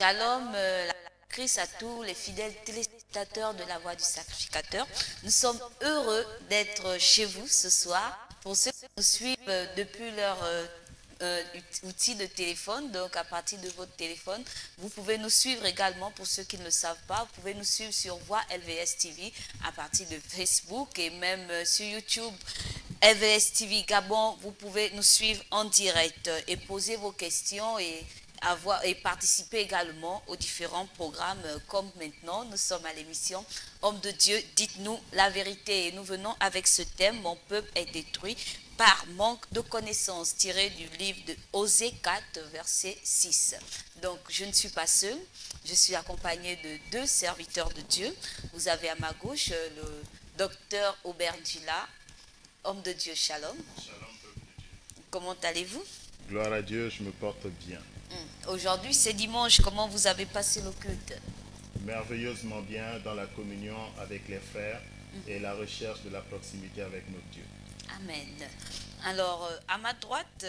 Shalom, la Christ à tous les fidèles téléspectateurs de la Voix du Sacrificateur. Nous sommes heureux d'être chez vous ce soir. Pour ceux qui nous suivent depuis leur outil de téléphone, donc à partir de votre téléphone, vous pouvez nous suivre également. Pour ceux qui ne le savent pas, vous pouvez nous suivre sur Voix LVS TV à partir de Facebook et même sur YouTube. LVS TV Gabon, vous pouvez nous suivre en direct et poser vos questions et participer également aux différents programmes comme maintenant nous sommes à l'émission Homme de Dieu, dites-nous la vérité et nous venons avec ce thème mon peuple est détruit par manque de connaissances tiré du livre de Osée 4 verset 6. Donc je ne suis pas seule, je suis accompagnée de deux serviteurs de Dieu. Vous avez à ma gauche le docteur Aubert Gila, homme de Dieu, shalom. Shalom, peuple de Dieu. Comment allez-vous? Gloire à Dieu, je me porte bien. Aujourd'hui, c'est dimanche. Comment vous avez passé le culte? Merveilleusement bien dans la communion avec les frères et la recherche de la proximité avec notre Dieu. Amen. Alors, à ma droite,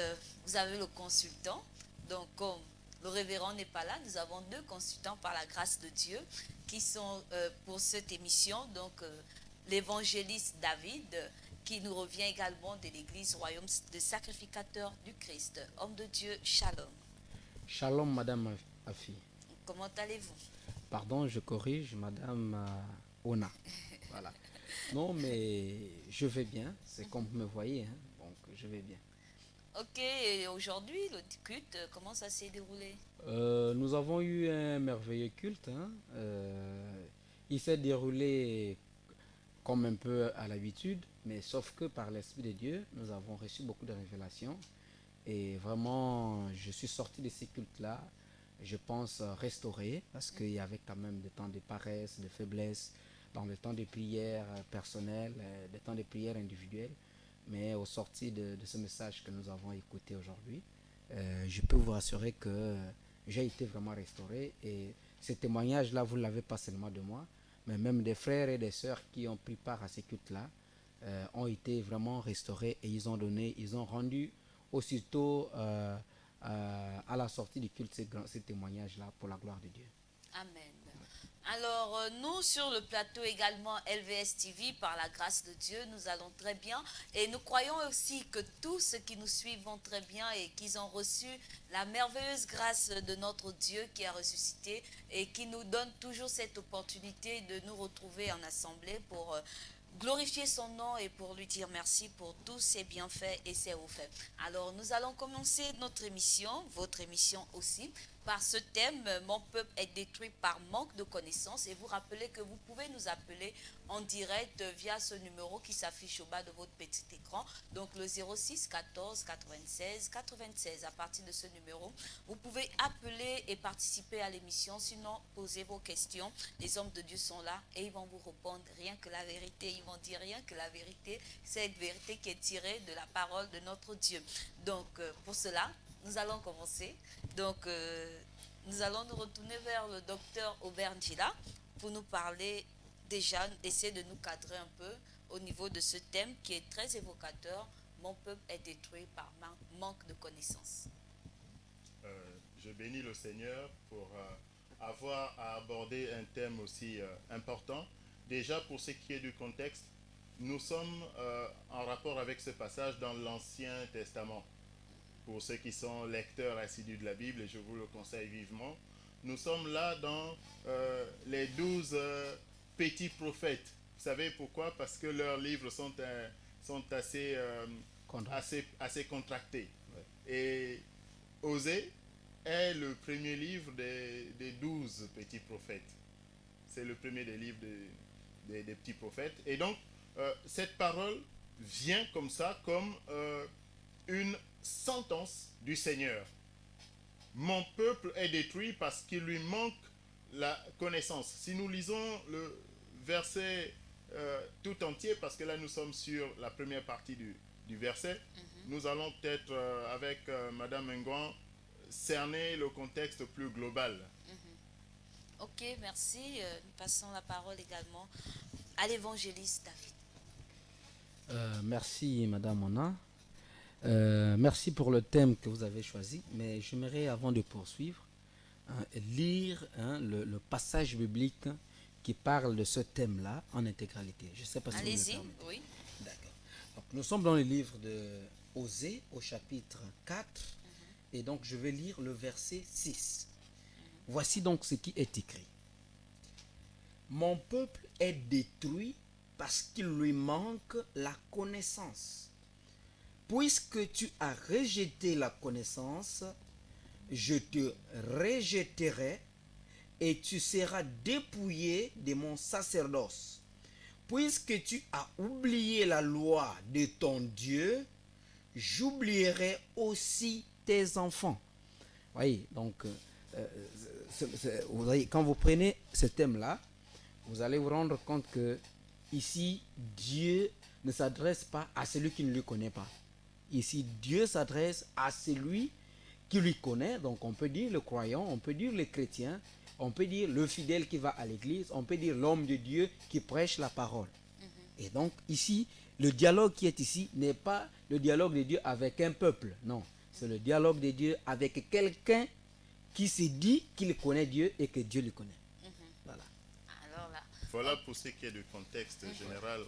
vous avez le consultant. Donc, comme le révérend n'est pas là, nous avons deux consultants par la grâce de Dieu qui sont pour cette émission. Donc, l'évangéliste David, qui nous revient également de l'église royaume de sacrificateur du Christ. Homme de Dieu, shalom. Shalom, Madame Afi. Comment allez-vous? Pardon, je corrige, Madame Ona. Voilà. Non, mais je vais bien. C'est comme vous me voyez, hein. Donc je vais bien. Ok, et aujourd'hui, le culte, comment ça s'est déroulé? Nous avons eu un merveilleux culte, hein. Il s'est déroulé comme un peu à l'habitude, mais sauf que par l'Esprit de Dieu, nous avons reçu beaucoup de révélations. Et vraiment, je suis sorti de ces cultes-là, je pense, restauré, parce qu'il y avait quand même des temps de paresse, de faiblesse, dans le temps de prière personnelle, des temps de prière individuelle. Mais au sorti de ce message que nous avons écouté aujourd'hui, je peux vous rassurer que j'ai été vraiment restauré. Et ces témoignages-là, vous ne l'avez pas seulement de moi, mais même des frères et des sœurs qui ont pris part à ces cultes-là ont été vraiment restaurés et ils ont rendu aussitôt à la sortie du culte ces témoignages-là pour la gloire de Dieu. Amen. Alors, nous, sur le plateau également LVS TV, par la grâce de Dieu, nous allons très bien. Et nous croyons aussi que tous ceux qui nous suivent vont très bien et qu'ils ont reçu la merveilleuse grâce de notre Dieu qui a ressuscité et qui nous donne toujours cette opportunité de nous retrouver en assemblée pour glorifier son nom et pour lui dire merci pour tous ses bienfaits et ses hauts faits. Alors, nous allons commencer notre émission, votre émission aussi, par ce thème, mon peuple est détruit par manque de connaissances. Et vous rappelez que vous pouvez nous appeler en direct via ce numéro qui s'affiche au bas de votre petit écran. Donc le 06 14 96 96. À partir de ce numéro, vous pouvez appeler et participer à l'émission. Sinon, posez vos questions. Les hommes de Dieu sont là et ils vont vous répondre rien que la vérité. Ils vont dire rien que la vérité. Cette vérité qui est tirée de la parole de notre Dieu. Donc pour cela, nous allons commencer. Donc, nous allons nous retourner vers le docteur Aubert Gila pour nous parler déjà, essayer de nous cadrer un peu au niveau de ce thème qui est très évocateur. Mon peuple est détruit par manque de connaissances. Je bénis le Seigneur pour avoir à aborder un thème aussi important. Déjà, pour ce qui est du contexte, nous sommes en rapport avec ce passage dans l'Ancien Testament. Pour ceux qui sont lecteurs assidus de la Bible, et je vous le conseille vivement, nous sommes là dans les 12 petits prophètes. Vous savez pourquoi? Parce que leurs livres sont assez, assez contractés. Ouais. Et Osée est le premier livre des 12 petits prophètes. C'est le premier des livres des petits prophètes. Et donc, cette parole vient comme ça, comme une sentence du Seigneur. Mon peuple est détruit parce qu'il lui manque la connaissance. Si nous lisons le verset tout entier, parce que là nous sommes sur la première partie du verset, nous allons peut-être avec Madame Ngouan cerner le contexte plus global. Ok, merci. Nous passons la parole également à l'évangéliste David. Merci Madame Ona. Merci pour le thème que vous avez choisi, mais j'aimerais avant de poursuivre lire le passage biblique qui parle de ce thème-là en intégralité. Je ne sais pas si vous me le Allez-y, permettez. oui. D'accord. Donc, nous sommes dans le livre de Osée au chapitre 4 et donc je vais lire le verset 6. Voici donc ce qui est écrit. Mon peuple est détruit parce qu'il lui manque la connaissance. Puisque tu as rejeté la connaissance, je te rejetterai et tu seras dépouillé de mon sacerdoce. Puisque tu as oublié la loi de ton Dieu, j'oublierai aussi tes enfants. Voyez, donc, vous voyez, quand vous prenez ce thème-là, vous allez vous rendre compte que ici, Dieu ne s'adresse pas à celui qui ne le connaît pas. Ici, Dieu s'adresse à celui qui lui connaît. Donc, on peut dire le croyant, on peut dire le chrétien, on peut dire le fidèle qui va à l'église, on peut dire l'homme de Dieu qui prêche la parole. Et donc, ici, le dialogue qui est ici n'est pas le dialogue de Dieu avec un peuple. Non, c'est le dialogue de Dieu avec quelqu'un qui se dit qu'il connaît Dieu et que Dieu le connaît. Voilà. Alors là, Voilà pour ce qui est du contexte général.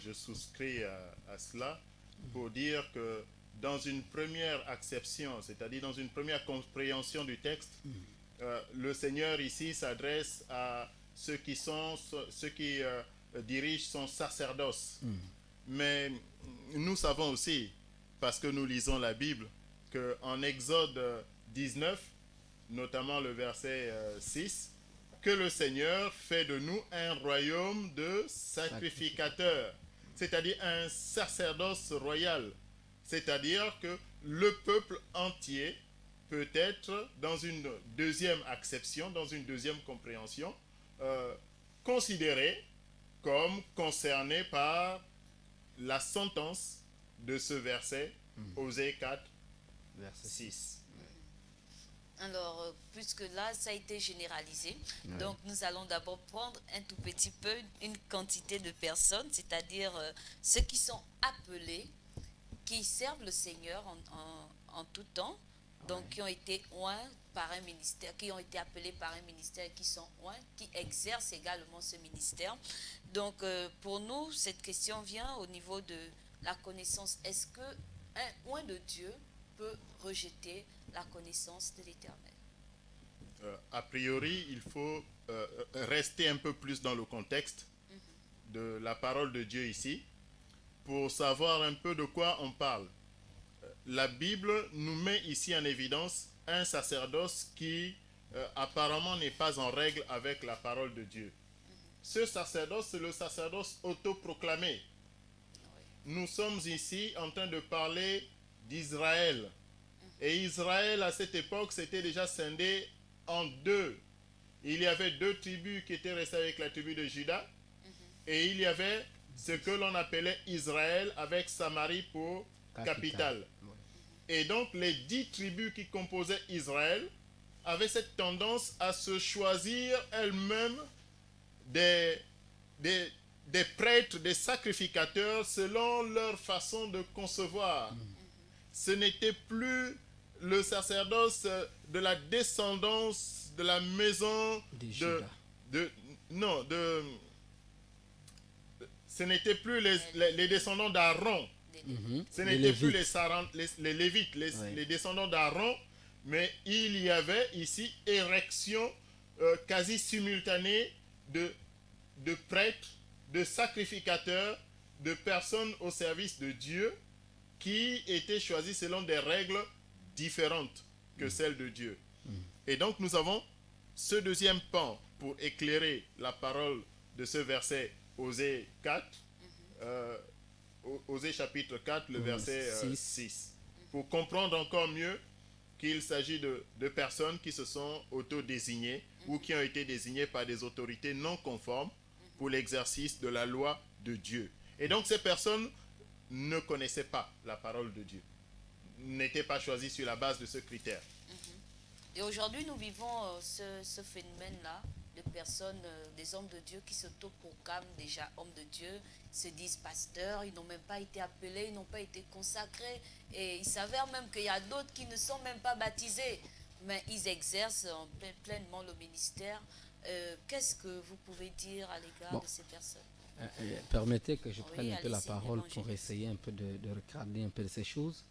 Je souscris à cela pour dire que dans une première acception, c'est-à-dire dans une première compréhension du texte, le Seigneur ici s'adresse à ceux qui dirigent son sacerdoce. Mais nous savons aussi, parce que nous lisons la Bible, qu'en Exode 19, notamment le verset 6, que le Seigneur fait de nous un royaume de sacrificateurs, c'est-à-dire un sacerdoce royal. C'est-à-dire que le peuple entier peut être, dans une deuxième acception, dans une deuxième compréhension, considéré comme concerné par la sentence de ce verset, Osée 4, Verset 6. alors, puisque là, ça a été généralisé, donc nous allons d'abord prendre un tout petit peu une quantité de personnes, c'est-à-dire ceux qui sont appelés, qui servent le Seigneur en tout temps, donc qui ont été oints par un ministère, qui ont été appelés par un ministère, qui sont oints, qui exercent également ce ministère. Donc, pour nous, cette question vient au niveau de la connaissance. Est-ce qu'un oint de Dieu peut rejeter la connaissance de l'Éternel? A priori, il faut rester un peu plus dans le contexte de la parole de Dieu ici pour savoir un peu de quoi on parle. La Bible nous met ici en évidence un sacerdoce qui apparemment n'est pas en règle avec la parole de Dieu. Ce sacerdoce, c'est le sacerdoce autoproclamé. Nous sommes ici en train de parler d'Israël. Et Israël, à cette époque, s'était déjà scindé en deux. Il y avait deux tribus qui étaient restées avec la tribu de Juda. Et il y avait ce que l'on appelait Israël avec Samarie pour capitale. Et donc, les 10 tribus qui composaient Israël avaient cette tendance à se choisir elles-mêmes des prêtres, des sacrificateurs selon leur façon de concevoir. Ce n'était plus le sacerdoce de la descendance de la maison ce n'était plus les descendants d'Aaron. Ce n'était plus les Lévites, les descendants d'Aaron, mais il y avait ici érection quasi simultanée de prêtres, de sacrificateurs, de personnes au service de Dieu qui étaient choisis selon des règles différentes que celles de Dieu. Et donc nous avons ce deuxième pan pour éclairer la parole de ce verset Osée 4, Osée chapitre 4, le verset 6, pour comprendre encore mieux qu'il s'agit de personnes qui se sont auto-désignées ou qui ont été désignées par des autorités non conformes pour l'exercice de la loi de Dieu. Et donc ces personnes ne connaissaient pas la parole de Dieu, n'étaient pas choisies sur la base de ce critère. Et aujourd'hui, nous vivons ce phénomène-là de personnes, des hommes de Dieu qui s'autoproclament déjà hommes de Dieu, se disent pasteurs, ils n'ont même pas été appelés, ils n'ont pas été consacrés. Et il s'avère même qu'il y a d'autres qui ne sont même pas baptisés. mais ils exercent pleinement le ministère. Qu'est-ce que vous pouvez dire à l'égard Bon, de ces personnes? permettez que je prenne Oui, un peu la allez-y, parole pour évangéliste. essayer un peu de regarder un peu de ces choses.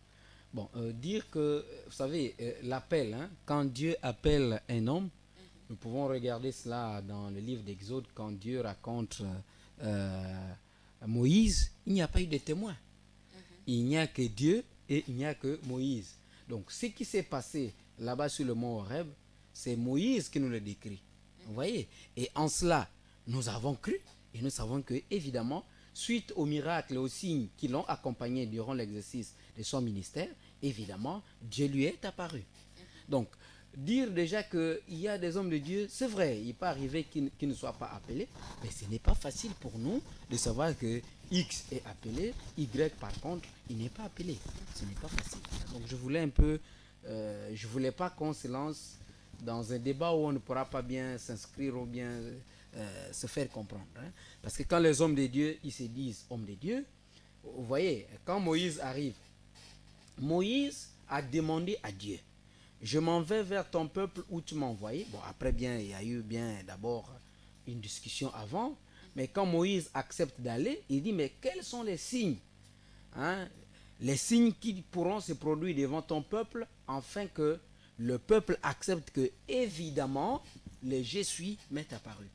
Bon, dire que, vous savez, l'appel, hein, quand Dieu appelle un homme, nous pouvons regarder cela dans le livre d'Exode, quand Dieu raconte Moïse, il n'y a pas eu de témoin. Il n'y a que Dieu et il n'y a que Moïse. Donc, ce qui s'est passé là-bas sur le mont Horeb, c'est Moïse qui nous le décrit. Vous voyez? Et en cela, nous avons cru et nous savons que, évidemment, suite aux miracles et aux signes qui l'ont accompagné durant l'exercice de son ministère, évidemment, Dieu lui est apparu. Donc, dire déjà qu'il y a des hommes de Dieu, c'est vrai, il peut arriver qu'ils ne soient pas appelés, mais ce n'est pas facile pour nous de savoir que X est appelé, Y par contre, il n'est pas appelé. Ce n'est pas facile. Donc je voulais un peu, je voulais pas qu'on se lance dans un débat où on ne pourra pas bien s'inscrire ou bien se faire comprendre. Hein. Parce que quand les hommes de Dieu, ils se disent hommes de Dieu, vous voyez, quand Moïse arrive, Moïse a demandé à Dieu, je m'en vais vers ton peuple où tu m'as envoyé. Bon, après, bien, il y a eu bien d'abord une discussion avant. Mais quand Moïse accepte d'aller, il dit, mais quels sont les signes, hein, les signes qui pourront se produire devant ton peuple afin que le peuple accepte que, évidemment, le je suis m'est apparu.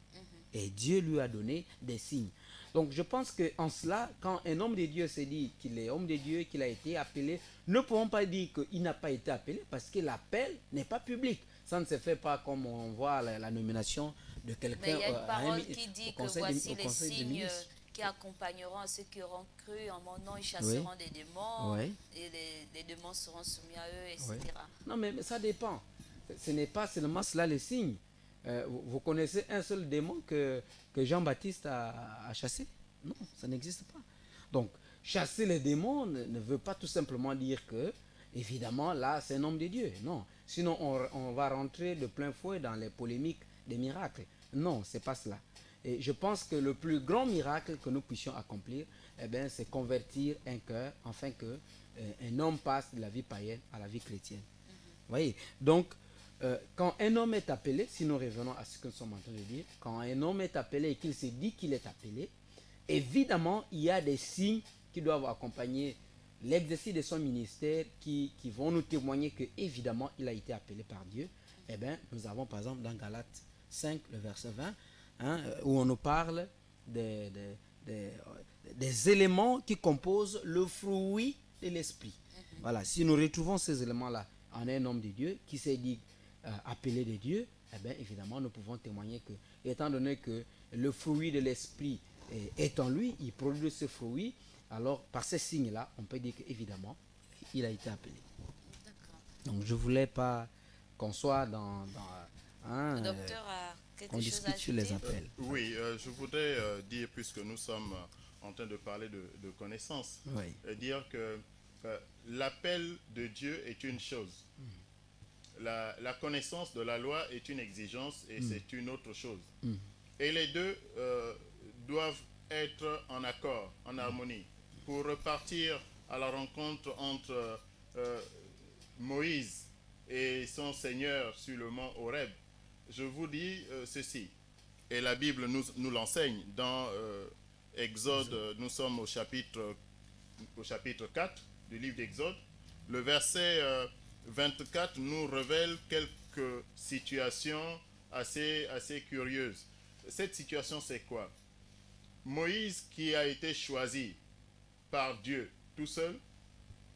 Et Dieu lui a donné des signes. Donc je pense qu'en cela, quand un homme de Dieu se dit qu'il est homme de Dieu, qu'il a été appelé, ne pouvons pas dire qu'il n'a pas été appelé parce que l'appel n'est pas public. Ça ne se fait pas comme on voit la nomination de Mais quelqu'un il y a une parole qui au dit que conseil voici au les conseil des signes ministres. qui accompagneront à ceux qui auront cru en mon nom, ils Oui, chasseront des démons oui, et les démons seront soumis à eux, oui. etc. Non, mais ça dépend. Ce n'est pas seulement cela les signes. Vous connaissez un seul démon que Jean-Baptiste a chassé? Non, ça n'existe pas. Donc, chasser les démons ne veut pas tout simplement dire que, évidemment, là, c'est un homme de Dieu. Non. Sinon, on va rentrer de plein fouet dans les polémiques des miracles. Non, c'est pas cela. Et je pense que le plus grand miracle que nous puissions accomplir, eh bien, c'est convertir un cœur afin que un homme passe de la vie païenne à la vie chrétienne. Vous voyez? Donc, quand un homme est appelé, si nous revenons à ce que nous sommes en train de dire, quand un homme est appelé et qu'il se dit qu'il est appelé, évidemment, il y a des signes qui doivent accompagner l'exercice de son ministère qui vont nous témoigner que, évidemment, il a été appelé par Dieu. Eh bien, nous avons par exemple dans Galates 5, le verset 20, hein, où on nous parle des éléments qui composent le fruit de l'esprit. Voilà, si nous retrouvons ces éléments-là en un homme de Dieu qui s'est dit appelé de Dieu, eh bien, évidemment, nous pouvons témoigner que, étant donné que le fruit de l'esprit est en lui, il produit ce fruit, alors par ces signes-là, on peut dire qu'évidemment, il a été appelé. D'accord. Donc, je ne voulais pas qu'on soit Le docteur a quelque on chose à discute sur les ajouter? appels. Oui, je voudrais dire, puisque nous sommes en train de parler de connaissance, Oui. Dire que l'appel de Dieu est une chose. La connaissance de la loi est une exigence et c'est une autre chose. Et les deux doivent être en accord, en harmonie, pour repartir à la rencontre entre Moïse et son Seigneur sur le mont Horeb. Je vous dis ceci, et la Bible nous l'enseigne dans Exode, nous sommes au chapitre 4 du livre d'Exode. Le verset 24 nous révèle quelques situations assez curieuses. Cette situation, c'est quoi? Moïse qui a été choisi par Dieu tout seul,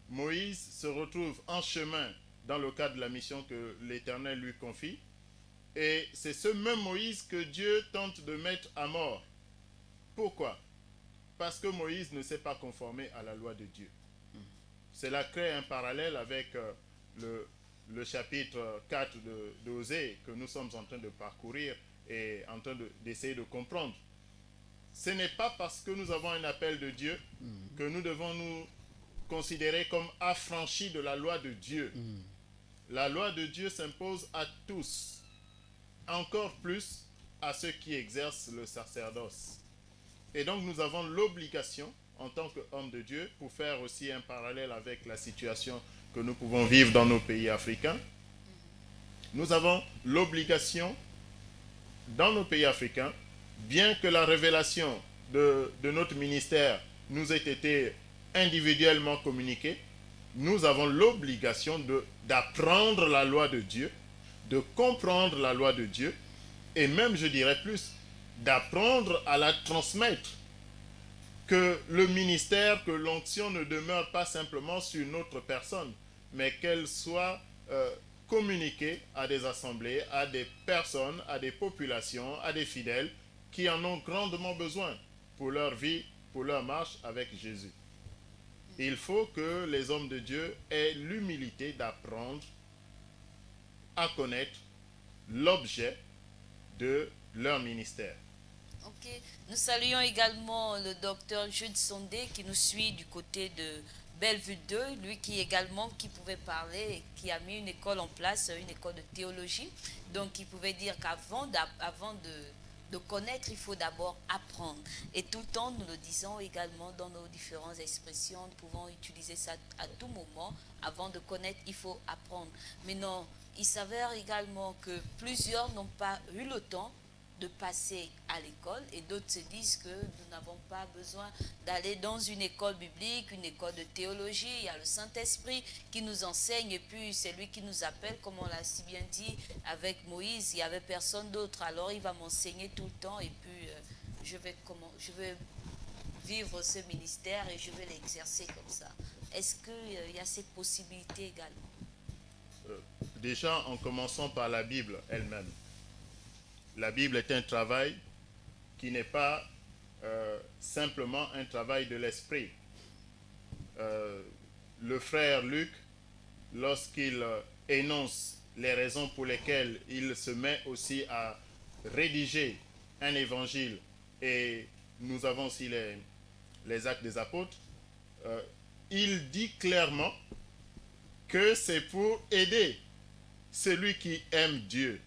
Moïse se retrouve en chemin dans le cadre de la mission que l'Éternel lui confie. Et c'est ce même Moïse que Dieu tente de mettre à mort. Pourquoi? Parce que Moïse ne s'est pas conformé à la loi de Dieu. Cela crée un parallèle avec le chapitre 4 d'Osée que nous sommes en train de parcourir et en train d'essayer de comprendre. Ce n'est pas parce que nous avons un appel de Dieu que nous devons nous considérer comme affranchis de la loi de Dieu. La loi de Dieu s'impose à tous, encore plus à ceux qui exercent le sacerdoce. Et donc nous avons l'obligation, en tant qu'hommes de Dieu, pour faire aussi un parallèle avec la situation que nous pouvons vivre dans nos pays africains, Nous avons l'obligation, dans nos pays africains, bien que la révélation de notre ministère nous ait été individuellement communiquée, nous avons l'obligation d'apprendre la loi de Dieu, de comprendre la loi de Dieu, et même, je dirais plus, d'apprendre à la transmettre. Que le ministère, que l'onction ne demeure pas simplement sur notre personne, mais qu'elle soit communiquée à des assemblées, à des personnes, à des populations, à des fidèles qui en ont grandement besoin pour leur vie, pour leur marche avec Jésus. Il faut que les hommes de Dieu aient l'humilité d'apprendre à connaître l'objet de leur ministère. Ok. Nous saluons également le docteur Jude Sondé qui nous suit du côté de Bellevue 2, lui qui pouvait parler, qui a mis une école en place, une école de théologie. Donc il pouvait dire qu'avant de connaître, il faut d'abord apprendre. Et tout le temps, nous le disons également dans nos différentes expressions, nous pouvons utiliser ça à tout moment. Avant de connaître, il faut apprendre. Mais non, il s'avère également que plusieurs n'ont pas eu le temps de passer à l'école et d'autres se disent que nous n'avons pas besoin d'aller dans une école biblique, une école de théologie. Il y a le Saint-Esprit qui nous enseigne et puis c'est lui qui nous appelle, comme on l'a si bien dit avec Moïse, il n'y avait personne d'autre, alors il va m'enseigner tout le temps et puis je vais vivre ce ministère et je vais l'exercer comme ça. Est-ce qu'il y a cette possibilité également? Déjà, en commençant par la Bible elle-même. La Bible est un travail qui n'est pas simplement un travail de l'esprit. Le frère Luc, lorsqu'il énonce les raisons pour lesquelles il se met aussi à rédiger un évangile, et nous avons aussi les actes des apôtres, il dit clairement que c'est pour aider celui qui aime Dieu.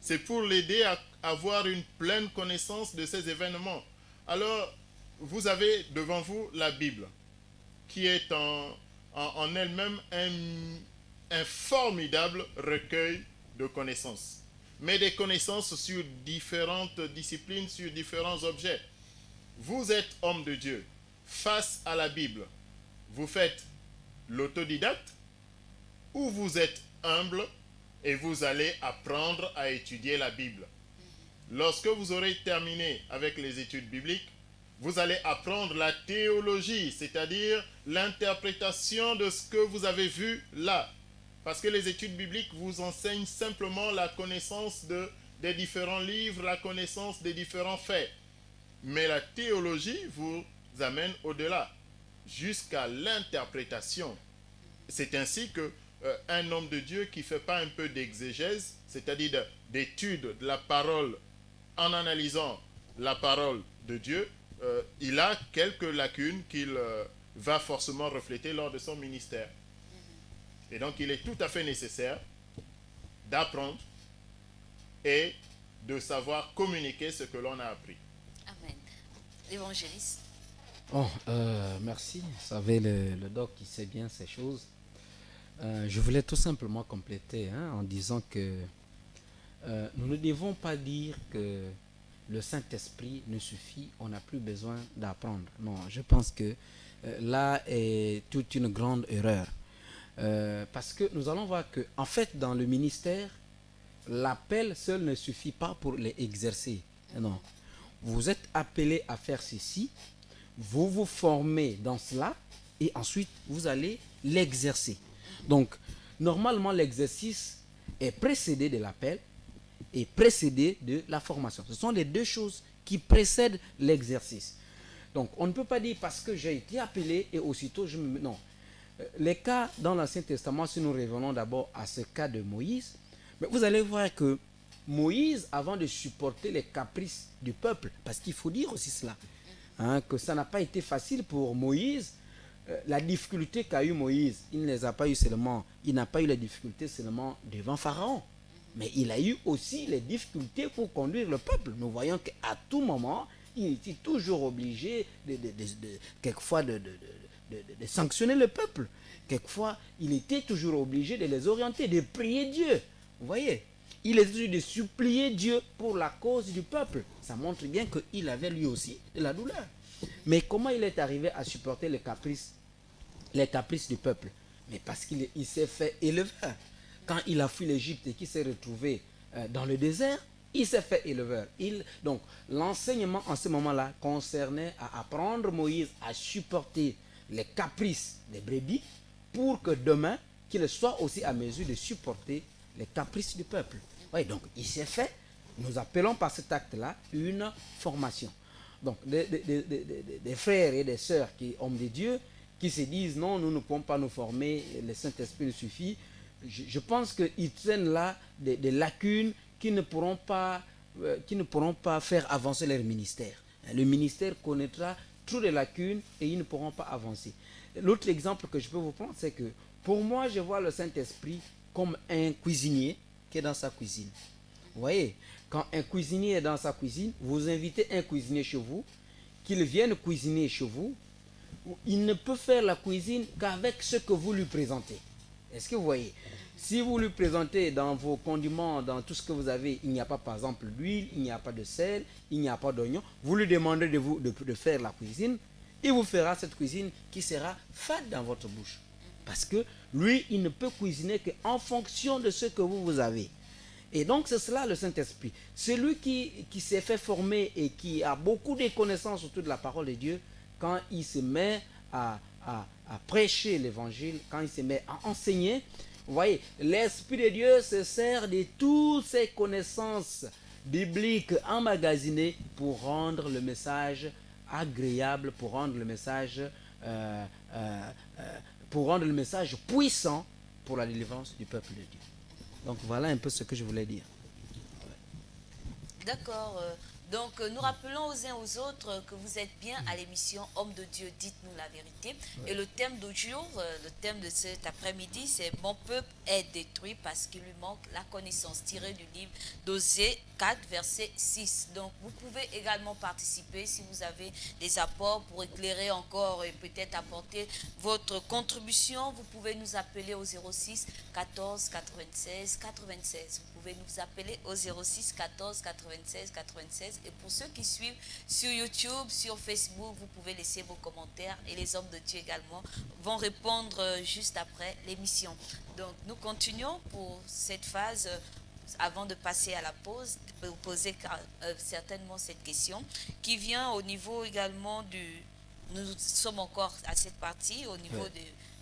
C'est pour l'aider à avoir une pleine connaissance de ces événements. Alors, vous avez devant vous la Bible, qui est en elle-même un formidable recueil de connaissances. Mais des connaissances sur différentes disciplines, sur différents objets. Vous êtes homme de Dieu. Face à la Bible, vous faites l'autodidacte ou vous êtes humble et vous allez apprendre à étudier la Bible. Lorsque vous aurez terminé avec les études bibliques, vous allez apprendre la théologie, c'est-à-dire l'interprétation de ce que vous avez vu là. Parce que les études bibliques vous enseignent simplement la connaissance des différents livres, la connaissance des différents faits. Mais la théologie vous amène au-delà, jusqu'à l'interprétation. C'est ainsi que un homme de Dieu qui ne fait pas un peu d'exégèse, c'est-à-dire d'étude de la parole en analysant la parole de Dieu, il a quelques lacunes qu'il va forcément refléter lors de son ministère. Et donc il est tout à fait nécessaire d'apprendre et de savoir communiquer ce que l'on a appris. Amen. L'évangéliste. Oh, merci. Vous savez, le doc, il sait bien ces choses. Je voulais tout simplement compléter en disant que nous ne devons pas dire que le Saint-Esprit ne suffit, on n'a plus besoin d'apprendre. Non, je pense que là est toute une grande erreur. Parce que nous allons voir que, en fait, dans le ministère, l'appel seul ne suffit pas pour les exercer. Non. Vous êtes appelé à faire ceci, vous vous formez dans cela, et ensuite vous allez l'exercer. Donc, normalement, l'exercice est précédé de l'appel et précédé de la formation. Ce sont les deux choses qui précèdent l'exercice. Donc, on ne peut pas dire parce que j'ai été appelé et aussitôt je me... Non. Les cas dans l'Ancien Testament, si nous revenons d'abord à ce cas de Moïse, mais vous allez voir que Moïse, avant de supporter les caprices du peuple, parce qu'il faut dire aussi cela, que ça n'a pas été facile pour Moïse, la difficulté qu'a eu Moïse, il n'a pas eu les difficultés seulement devant Pharaon, mais il a eu aussi les difficultés pour conduire le peuple. Nous voyons qu'à tout moment, il était toujours obligé quelquefois de sanctionner le peuple. Quelquefois, il était toujours obligé de les orienter, de prier Dieu. Vous voyez? il était de supplier Dieu pour la cause du peuple. Ça montre bien qu'il avait lui aussi de la douleur. Mais comment il est arrivé à supporter les caprices du peuple? Mais parce qu'il s'est fait éleveur. Quand il a fui l'Égypte et qu'il s'est retrouvé dans le désert, il s'est fait éleveur. Donc, l'enseignement en ce moment-là concernait à apprendre Moïse à supporter les caprices des brebis pour que demain, qu'il soit aussi à mesure de supporter les caprices du peuple. Oui, donc il s'est fait, nous appelons par cet acte-là, une formation. Donc, des frères et des sœurs qui hommes de Dieu, qui se disent non, nous ne pouvons pas nous former, le Saint-Esprit nous suffit. Je pense qu'ils tiennent là des lacunes qui ne pourront pas faire avancer leur ministère. Le ministère connaîtra trop de lacunes et ils ne pourront pas avancer. L'autre exemple que je peux vous prendre, c'est que pour moi, je vois le Saint-Esprit comme un cuisinier qui est dans sa cuisine. Vous voyez, quand un cuisinier est dans sa cuisine, vous invitez un cuisinier chez vous, qu'il vienne cuisiner chez vous, il ne peut faire la cuisine qu'avec ce que vous lui présentez. Est-ce que vous voyez? Si vous lui présentez dans vos condiments, dans tout ce que vous avez, il n'y a pas par exemple d'huile, il n'y a pas de sel, il n'y a pas d'oignon, vous lui demandez de faire la cuisine, il vous fera cette cuisine qui sera fade dans votre bouche. Parce que lui, il ne peut cuisiner qu'en fonction de ce que vous avez. Et donc c'est cela le Saint-Esprit. Celui qui s'est fait former et qui a beaucoup de connaissances autour de la parole de Dieu, quand il se met à prêcher l'évangile, quand il se met à enseigner, vous voyez, l'Esprit de Dieu se sert de toutes ses connaissances bibliques emmagasinées pour rendre le message agréable, pour rendre le message puissant pour la délivrance du peuple de Dieu. Donc voilà un peu ce que je voulais dire. D'accord. Donc, nous rappelons aux uns aux autres que vous êtes bien à l'émission Homme de Dieu, dites-nous la vérité. Et le thème du jour, le thème de cet après-midi, c'est Mon peuple est détruit parce qu'il lui manque la connaissance, tiré du livre d'Osée 4, verset 6. Donc, vous pouvez également participer si vous avez des apports pour éclairer encore et peut-être apporter votre contribution. Vous pouvez nous appeler au 06 14 96 96. Vous pouvez nous appeler au 06 14 96 96. Et pour ceux qui suivent sur YouTube, sur Facebook, vous pouvez laisser vos commentaires et les hommes de Dieu également vont répondre juste après l'émission. Donc nous continuons pour cette phase avant de passer à la pause, de vous poser certainement cette question qui vient au niveau également du... Nous sommes encore à cette partie au niveau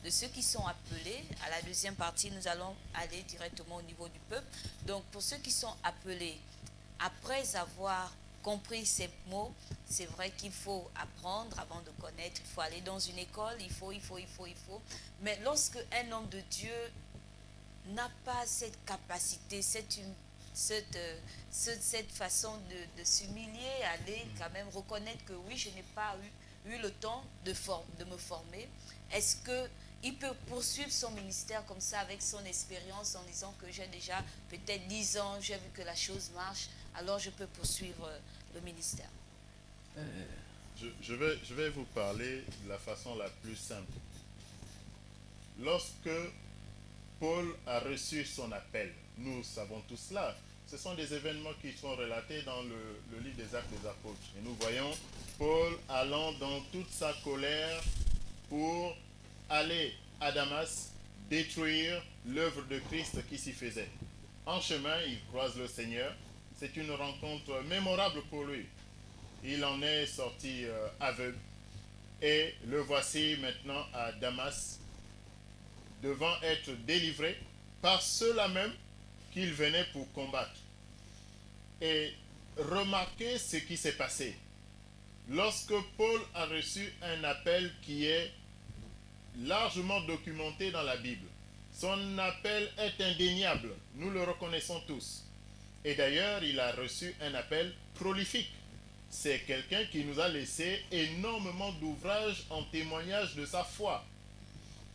de ceux qui sont appelés. À la deuxième partie, nous allons aller directement au niveau du peuple. Donc pour ceux qui sont appelés, après avoir compris ces mots, c'est vrai qu'il faut apprendre avant de connaître, il faut aller dans une école, il faut. Mais lorsque un homme de Dieu n'a pas cette capacité, cette façon de s'humilier, aller quand même reconnaître que oui, je n'ai pas eu le temps de me former, est-ce qu'il peut poursuivre son ministère comme ça avec son expérience en disant que j'ai déjà peut-être 10 ans, j'ai vu que la chose marche, alors je peux poursuivre le ministère? Je vais vous parler de la façon la plus simple. Lorsque Paul a reçu son appel, nous savons tout cela. Ce sont des événements qui sont relatés dans le livre des Actes des Apôtres. Et nous voyons Paul allant dans toute sa colère pour aller à Damas détruire l'œuvre de Christ qui s'y faisait. En chemin, il croise le Seigneur. C'est une rencontre mémorable pour lui. Il en est sorti aveugle. Et le voici maintenant à Damas, devant être délivré par ceux-là même qu'il venait pour combattre. Et remarquez ce qui s'est passé. Lorsque Paul a reçu un appel qui est largement documenté dans la Bible, son appel est indéniable, nous le reconnaissons tous. Et d'ailleurs, il a reçu un appel prolifique. C'est quelqu'un qui nous a laissé énormément d'ouvrages en témoignage de sa foi.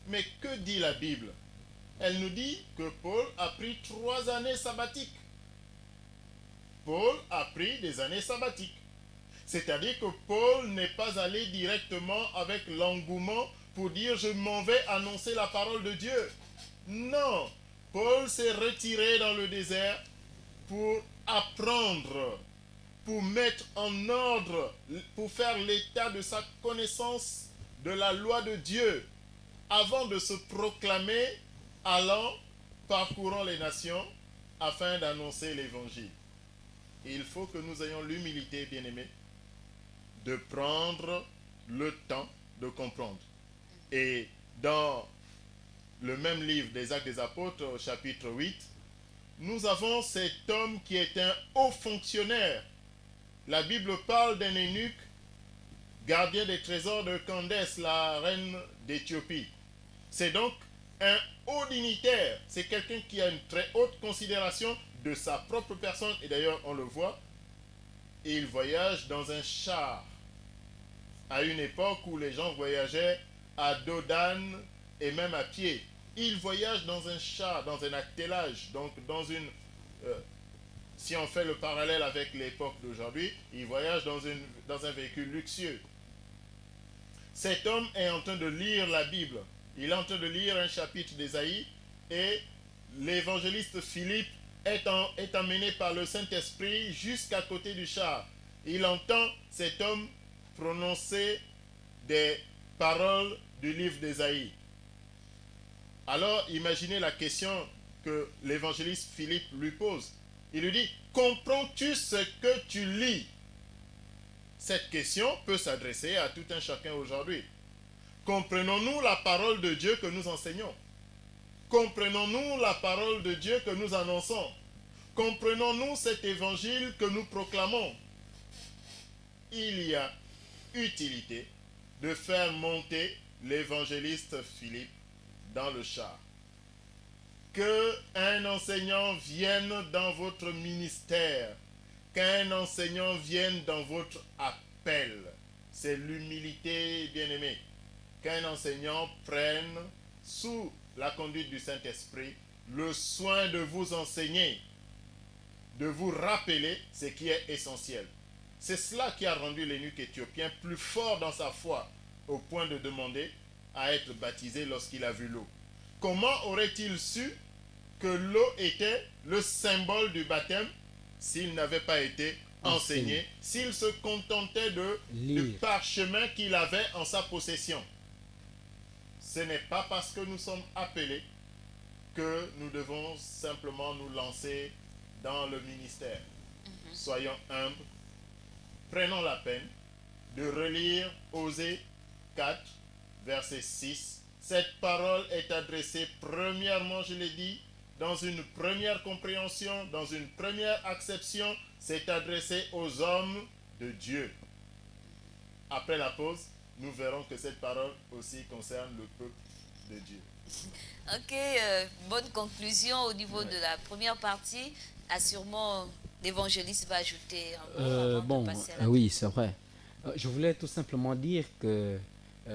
Mais que dit la Bible? Elle nous dit que Paul a pris 3 années sabbatiques. Paul a pris des années sabbatiques. C'est-à-dire que Paul n'est pas allé directement avec l'engouement pour dire je m'en vais annoncer la parole de Dieu. Non, Paul s'est retiré dans le désert pour apprendre, pour mettre en ordre, pour faire l'état de sa connaissance de la loi de Dieu, avant de se proclamer, allant, parcourant les nations, afin d'annoncer l'évangile. Il faut que nous ayons l'humilité, bien-aimés, de prendre le temps de comprendre. Et dans le même livre des Actes des Apôtres, au chapitre 8, nous avons cet homme qui est un haut fonctionnaire. La Bible parle d'un eunuque, gardien des trésors de Candace, la reine d'Éthiopie. C'est donc un haut dignitaire. C'est quelqu'un qui a une très haute considération de sa propre personne. Et d'ailleurs, on le voit, il voyage dans un char. À une époque où les gens voyageaient à dos d'âne et même à pied. Il voyage dans un char, dans un attelage, donc dans une... si on fait le parallèle avec l'époque d'aujourd'hui, il voyage dans un véhicule luxueux. Cet homme est en train de lire la Bible. Il est en train de lire un chapitre d'Ésaïe et l'évangéliste Philippe est emmené par le Saint-Esprit jusqu'à côté du char. Il entend cet homme prononcer des paroles du livre d'Ésaïe. Alors, imaginez la question que l'évangéliste Philippe lui pose. Il lui dit, comprends-tu ce que tu lis? Cette question peut s'adresser à tout un chacun aujourd'hui. Comprenons-nous la parole de Dieu que nous enseignons? Comprenons-nous la parole de Dieu que nous annonçons? Comprenons-nous cet évangile que nous proclamons? Il y a utilité de faire monter l'évangéliste Philippe dans le char. Qu'un enseignant vienne dans votre ministère, qu'un enseignant vienne dans votre appel. C'est l'humilité, bien-aimé. Qu'un enseignant prenne, sous la conduite du Saint-Esprit, le soin de vous enseigner, de vous rappeler ce qui est essentiel. C'est cela qui a rendu l'eunuque éthiopien plus fort dans sa foi, au point de demander à être baptisé lorsqu'il a vu l'eau. Comment aurait-il su que l'eau était le symbole du baptême s'il n'avait pas été enseigné, s'il se contentait du parchemin qu'il avait en sa possession? Ce n'est pas parce que nous sommes appelés que nous devons simplement nous lancer dans le ministère. Soyons humbles, prenons la peine de relire Osée 4, verset 6. Cette parole est adressée premièrement, je l'ai dit, dans une première compréhension, dans une première acception, c'est adressé aux hommes de Dieu. Après la pause, nous verrons que cette parole aussi concerne le peuple de Dieu. Ok, bonne conclusion au niveau de la première partie. Sûrement, l'évangéliste va ajouter un mot avant de passer à la oui, c'est vrai. Je voulais tout simplement dire que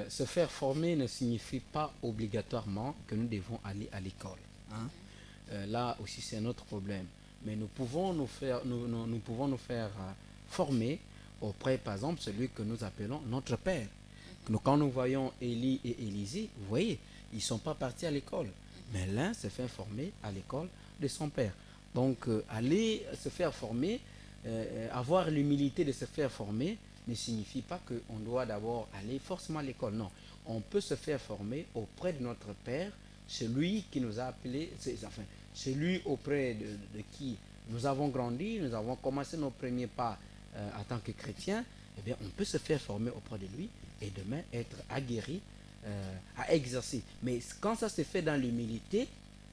se faire former ne signifie pas obligatoirement que nous devons aller à l'école. Hein. Là aussi, c'est un autre problème. Mais nous pouvons nous faire former auprès, par exemple, celui que nous appelons notre Père. Quand nous voyons Élie et Élisée, vous voyez, ils ne sont pas partis à l'école. Mais l'un s'est fait former à l'école de son père. Donc, aller se faire former, avoir l'humilité de se faire former, ne signifie pas qu'on doit d'abord aller forcément à l'école. Non, on peut se faire former auprès de notre Père, celui qui nous a appelés, celui auprès de qui nous avons grandi, nous avons commencé nos premiers pas en tant que chrétiens. Eh bien, on peut se faire former auprès de lui et demain être aguerri à exercer. Mais quand ça se fait dans l'humilité,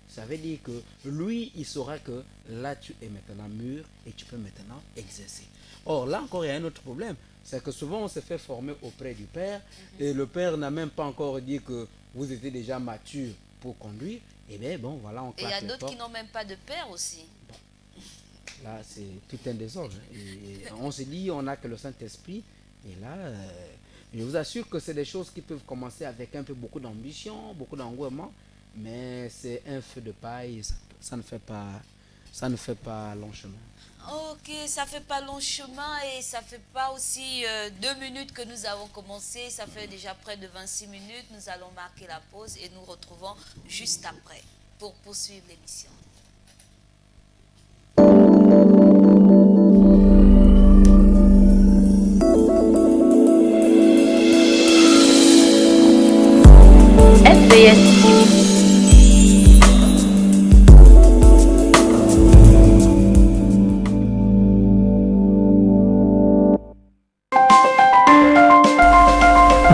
ça veut dire que lui, il saura que là, tu es maintenant mûr et tu peux maintenant exercer. Or, là encore, il y a un autre problème. C'est que souvent, on se fait former auprès du Père et le Père n'a même pas encore dit que vous étiez déjà mature pour conduire. Et bien, bon, voilà, on claque. Et il y a d'autres qui n'ont même pas de père aussi. Bon. Là, c'est tout un désordre. Et on se dit, on n'a que le Saint-Esprit. Et là, je vous assure que c'est des choses qui peuvent commencer avec beaucoup d'ambition, beaucoup d'engouement. Mais c'est un feu de paille, ça ne fait pas long chemin. Ok, ça fait pas long chemin et ça fait pas aussi 2 minutes que nous avons commencé. Ça fait déjà près de 26 minutes. Nous allons marquer la pause et nous retrouvons juste après pour poursuivre l'émission.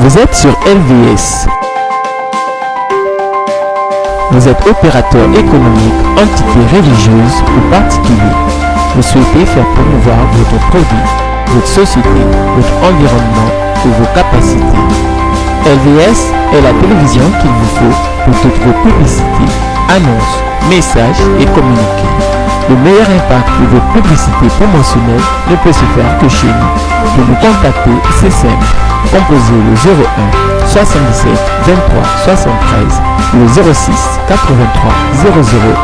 Vous êtes sur LVS. Vous êtes opérateur économique, entité religieuse ou particulier. Vous souhaitez faire promouvoir votre produit, votre société, votre environnement ou vos capacités. LVS est la télévision qu'il vous faut pour toutes vos publicités, annonces, messages et communiqués. Le meilleur impact de vos publicités promotionnelles ne peut se faire que chez nous. Pour nous contacter, c'est simple. Composez le 01 77 23 73 ou le 06 83 00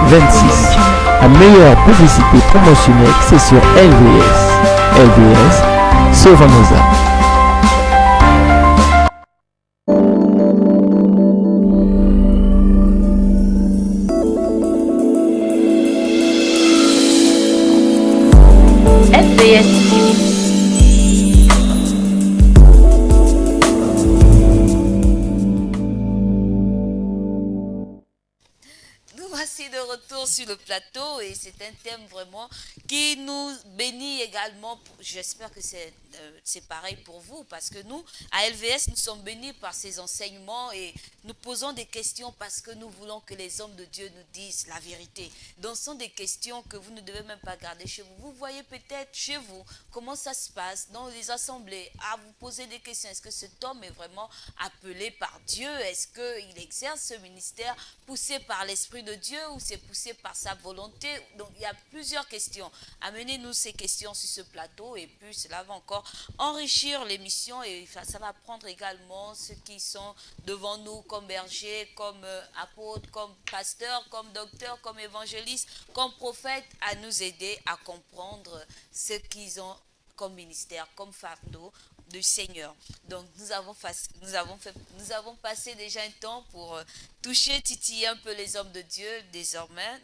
26. La meilleure publicité promotionnelle, c'est sur LVS. LVS, sauvons nos âmes. LVS TV. Nous voici de retour sur le plateau et c'est un thème vraiment qui nous bénit également. J'espère que c'est pareil pour vous parce que nous, à LVS, nous sommes bénis par ces enseignements et nous posons des questions parce que nous voulons que les hommes de Dieu nous disent la vérité. Donc, ce sont des questions que vous ne devez même pas garder chez vous. Vous voyez peut-être chez vous comment ça se passe dans les assemblées, à vous poser des questions. Est-ce que cet homme est vraiment appelé par Dieu? Est-ce qu'il exerce ce ministère poussé par l'Esprit de Dieu ou c'est poussé par sa volonté? Donc, il y a plusieurs questions. Amenez-nous ces questions sur ce plateau et puis cela va encore enrichir l'émission et ça va prendre également ceux qui sont devant nous comme bergers, comme apôtres, comme pasteurs, comme docteurs, comme évangélistes, comme prophètes à nous aider à comprendre ce qu'ils ont comme ministère, comme fardeau du Seigneur. Donc nous avons passé déjà un temps pour toucher, titiller un peu les hommes de Dieu. Désormais,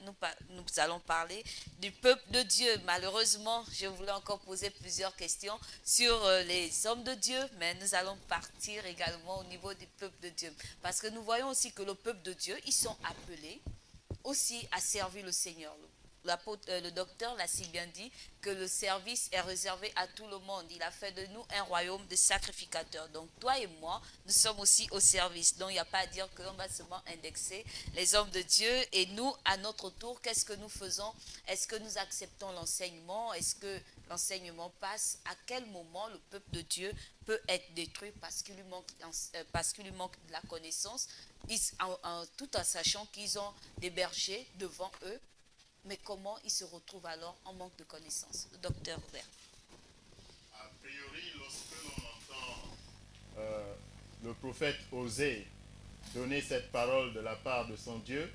nous allons parler du peuple de Dieu. Malheureusement, je voulais encore poser plusieurs questions sur les hommes de Dieu, mais nous allons partir également au niveau du peuple de Dieu. Parce que nous voyons aussi que le peuple de Dieu, ils sont appelés aussi à servir le Seigneur. Le docteur l'a si bien dit que le service est réservé à tout le monde. Il a fait de nous un royaume de sacrificateurs. Donc toi et moi, nous sommes aussi au service. Donc il n'y a pas à dire qu'on va seulement indexer les hommes de Dieu. Et nous, à notre tour, qu'est-ce que nous faisons? Est-ce que nous acceptons l'enseignement? Est-ce que l'enseignement passe? À quel moment le peuple de Dieu peut être détruit parce qu'il lui manque de la connaissance, tout en sachant qu'ils ont des bergers devant eux? Mais comment ils se retrouvent alors en manque de connaissances? Le docteur Robert. A priori, lorsque l'on entend le prophète Osée donner cette parole de la part de son Dieu,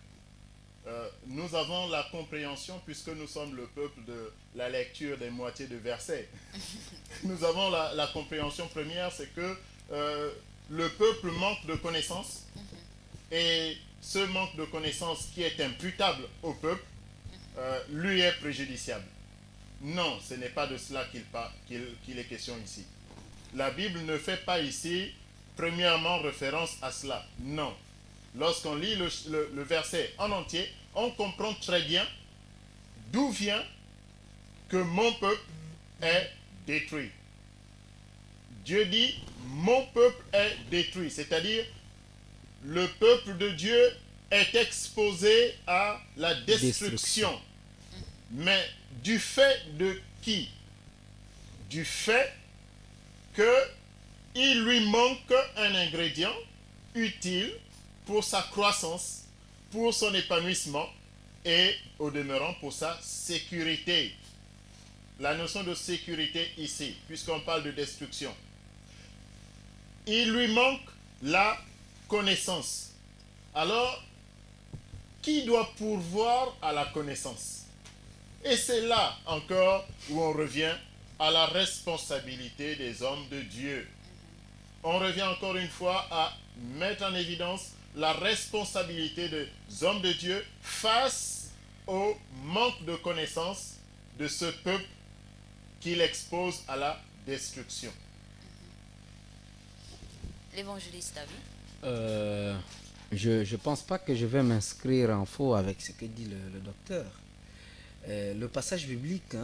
nous avons la compréhension, puisque nous sommes le peuple de la lecture des moitiés de versets. Nous avons la compréhension première, c'est que le peuple manque de connaissances, et ce manque de connaissances qui est imputable au peuple, lui est préjudiciable. Non, ce n'est pas de cela qu'il est question ici. La Bible ne fait pas ici, premièrement, référence à cela. Non. Lorsqu'on lit le verset en entier, on comprend très bien d'où vient que mon peuple est détruit. Dieu dit, mon peuple est détruit, c'est-à-dire le peuple de Dieu est exposé à la destruction. Mais du fait de qui? Du fait qu'il lui manque un ingrédient utile pour sa croissance, pour son épanouissement et au demeurant pour sa sécurité. La notion de sécurité ici, puisqu'on parle de destruction. Il lui manque la connaissance. Alors, qui doit pourvoir à la connaissance? Et c'est là encore où on revient à la responsabilité des hommes de Dieu. On revient encore une fois à mettre en évidence la responsabilité des hommes de Dieu face au manque de connaissance de ce peuple qu'il expose à la destruction. L'évangéliste David. Je ne pense pas que je vais m'inscrire en faux avec ce que dit le docteur. Le passage biblique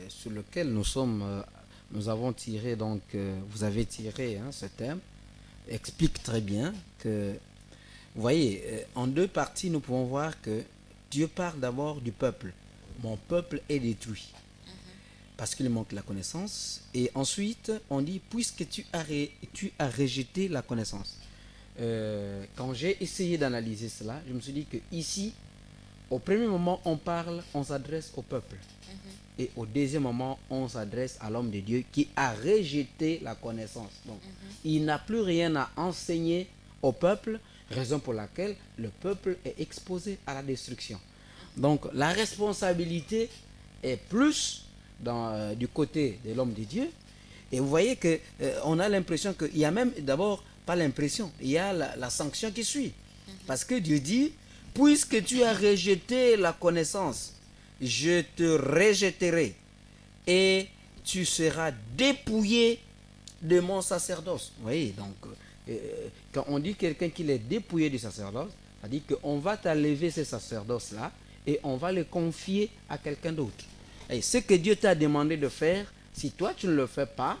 sur lequel nous avons tiré, donc vous avez tiré ce thème, explique très bien que, vous voyez, en deux parties, nous pouvons voir que Dieu parle d'abord du peuple. Mon peuple est détruit parce qu'il manque la connaissance. Et ensuite, on dit, puisque tu as rejeté la connaissance. Quand j'ai essayé d'analyser cela, je me suis dit que ici, au premier moment, on s'adresse au peuple. Et au deuxième moment, on s'adresse à l'homme de Dieu qui a rejeté la connaissance. Donc, il n'a plus rien à enseigner au peuple, raison pour laquelle le peuple est exposé à la destruction. Donc, la responsabilité est plus du côté de l'homme de Dieu. Et vous voyez qu'on a l'impression qu'il y a même, d'abord, pas l'impression, il y a la sanction qui suit. Parce que Dieu dit, puisque tu as rejeté la connaissance, je te rejetterai et tu seras dépouillé de mon sacerdoce. Vous voyez, donc, quand on dit quelqu'un qu'il est dépouillé du sacerdoce, ça dit qu'on va t'enlever ce sacerdoce-là et on va le confier à quelqu'un d'autre. Et ce que Dieu t'a demandé de faire, si toi tu ne le fais pas,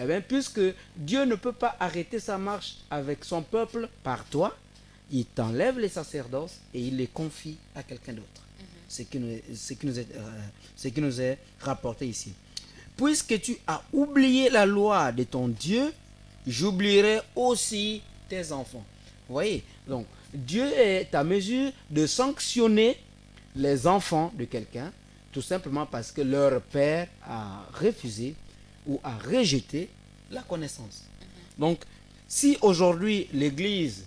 eh bien, puisque Dieu ne peut pas arrêter sa marche avec son peuple par toi, il t'enlève les sacerdoces et il les confie à quelqu'un d'autre. Ce qui nous est rapporté ici. Puisque tu as oublié la loi de ton Dieu, j'oublierai aussi tes enfants. Vous voyez, donc Dieu est à mesure de sanctionner les enfants de quelqu'un, tout simplement parce que leur père a refusé ou a rejeté la connaissance. Donc, si aujourd'hui l'Église,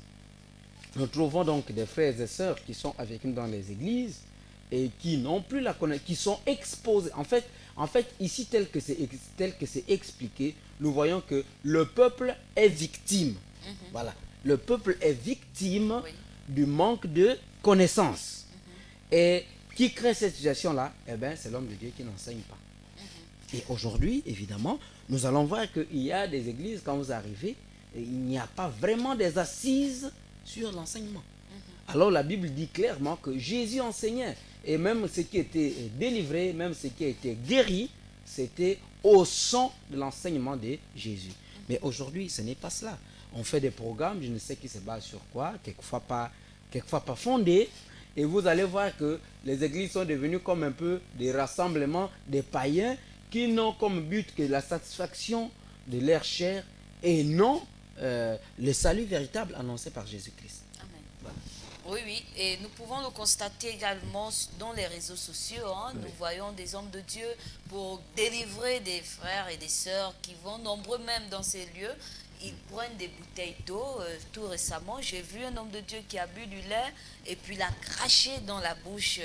nous trouvons donc des frères et sœurs qui sont avec nous dans les églises et qui n'ont plus la connaissance, qui sont exposés. En fait, ici, tel que c'est expliqué, nous voyons que le peuple est victime. Voilà. Le peuple est victime du manque de connaissance. Et qui crée cette situation-là? Eh bien, c'est l'homme de Dieu qui n'enseigne pas. Et aujourd'hui, évidemment, nous allons voir qu'il y a des églises, quand vous arrivez, il n'y a pas vraiment des assises sur l'enseignement. Alors la Bible dit clairement que Jésus enseignait. Et même ce qui était délivré, même ce qui a été guéri, c'était au son de l'enseignement de Jésus. Mais aujourd'hui, ce n'est pas cela. On fait des programmes, je ne sais qui se base sur quoi, quelquefois pas fondés. Et vous allez voir que les églises sont devenues comme un peu des rassemblements des païens qui n'ont comme but que la satisfaction de leur chair et non le salut véritable annoncé par Jésus-Christ. Amen. Voilà. Oui, et nous pouvons le constater également dans les réseaux sociaux. Nous voyons des hommes de Dieu pour délivrer des frères et des sœurs qui vont nombreux même dans ces lieux. Ils prennent des bouteilles d'eau. Tout récemment, j'ai vu un homme de Dieu qui a bu du lait et puis l'a craché dans la bouche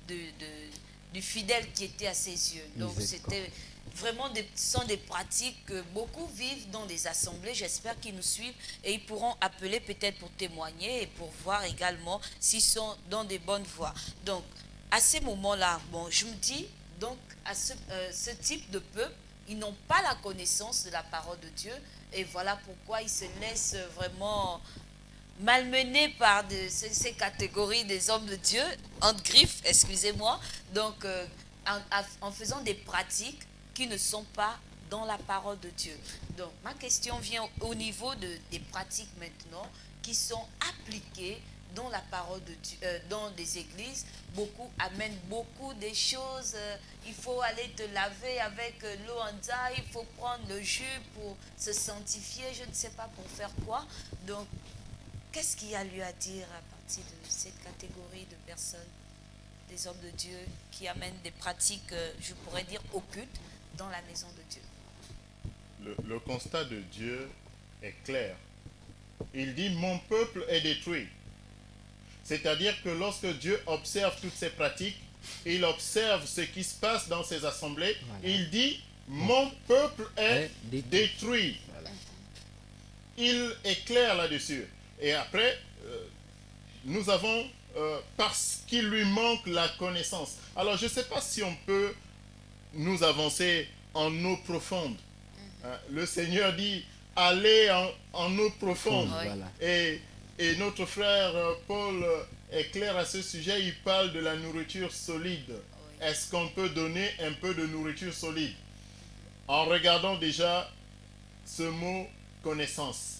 du fidèle qui était à ses yeux. Donc c'était vraiment ce sont des pratiques que beaucoup vivent dans des assemblées. J'espère qu'ils nous suivent et ils pourront appeler peut-être pour témoigner et pour voir également s'ils sont dans des bonnes voies. Donc à ces moments-là, je me dis donc à ce type de peuple, ils n'ont pas la connaissance de la parole de Dieu et voilà pourquoi ils se laissent vraiment malmenés par ces catégories des hommes de Dieu, entre griffes, excusez-moi, donc en faisant des pratiques qui ne sont pas dans la parole de Dieu. Donc ma question vient au niveau des pratiques maintenant qui sont appliquées dans la parole de Dieu, dans des églises. Beaucoup amènent beaucoup des choses. Il faut aller te laver avec l'eau Anza, il faut prendre le jus pour se sanctifier, je ne sais pas pour faire quoi. Donc qu'est-ce qu'il y a lieu à dire à partir de cette catégorie de personnes, des hommes de Dieu qui amènent des pratiques, je pourrais dire, occultes dans la maison de Dieu? Le constat de Dieu est clair. Il dit, mon peuple est détruit. C'est-à-dire que lorsque Dieu observe toutes ces pratiques, il observe ce qui se passe dans ces assemblées, il dit, mon peuple est détruit. Voilà. Il est clair là-dessus. Et après, nous avons, parce qu'il lui manque la connaissance. Alors, je ne sais pas si on peut nous avancer en eau profonde. Le Seigneur dit, allez en eau profonde. Voilà. Et notre frère Paul est clair à ce sujet, il parle de la nourriture solide. Est-ce qu'on peut donner un peu de nourriture solide? En regardant déjà ce mot connaissance.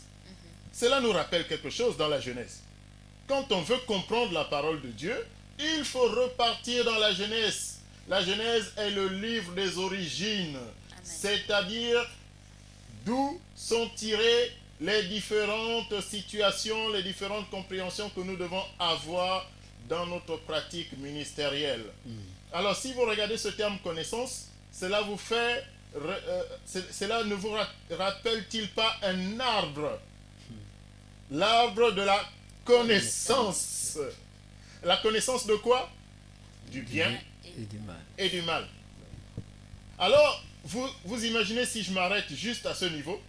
Cela nous rappelle quelque chose dans la Genèse. Quand on veut comprendre la parole de Dieu, il faut repartir dans la Genèse. La Genèse est le livre des origines, c'est-à-dire d'où sont tirées les différentes situations, les différentes compréhensions que nous devons avoir dans notre pratique ministérielle. Alors, si vous regardez ce terme connaissance, cela vous fait, cela ne vous rappelle-t-il pas un arbre? L'arbre de la connaissance. La connaissance de quoi? Du bien et du mal. Alors, vous imaginez si je m'arrête juste à ce niveau,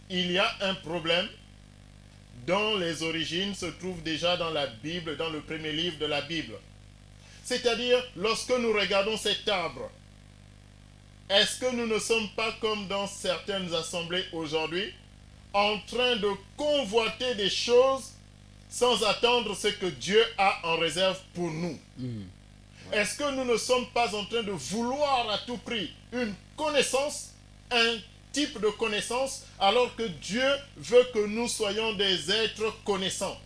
il y a un problème dont les origines se trouvent déjà dans la Bible, dans le premier livre de la Bible. C'est-à-dire, lorsque nous regardons cet arbre, est-ce que nous ne sommes pas comme dans certaines assemblées aujourd'hui, en train de convoiter des choses sans attendre ce que Dieu a en réserve pour nous? Est-ce que nous ne sommes pas en train de vouloir à tout prix une connaissance, un type de connaissance, alors que Dieu veut que nous soyons des êtres connaissants?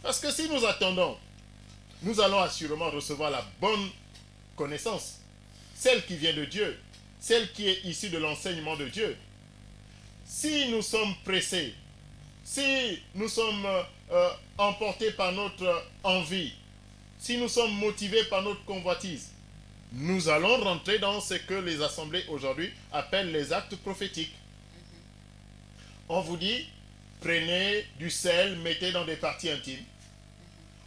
Parce que si nous attendons, nous allons assurément recevoir la bonne connaissance, celle qui vient de Dieu, celle qui est issue de l'enseignement de Dieu. Si nous sommes pressés, si nous sommes emportés par notre envie, si nous sommes motivés par notre convoitise, nous allons rentrer dans ce que les assemblées aujourd'hui appellent les actes prophétiques. On vous dit, prenez du sel, mettez dans des parties intimes.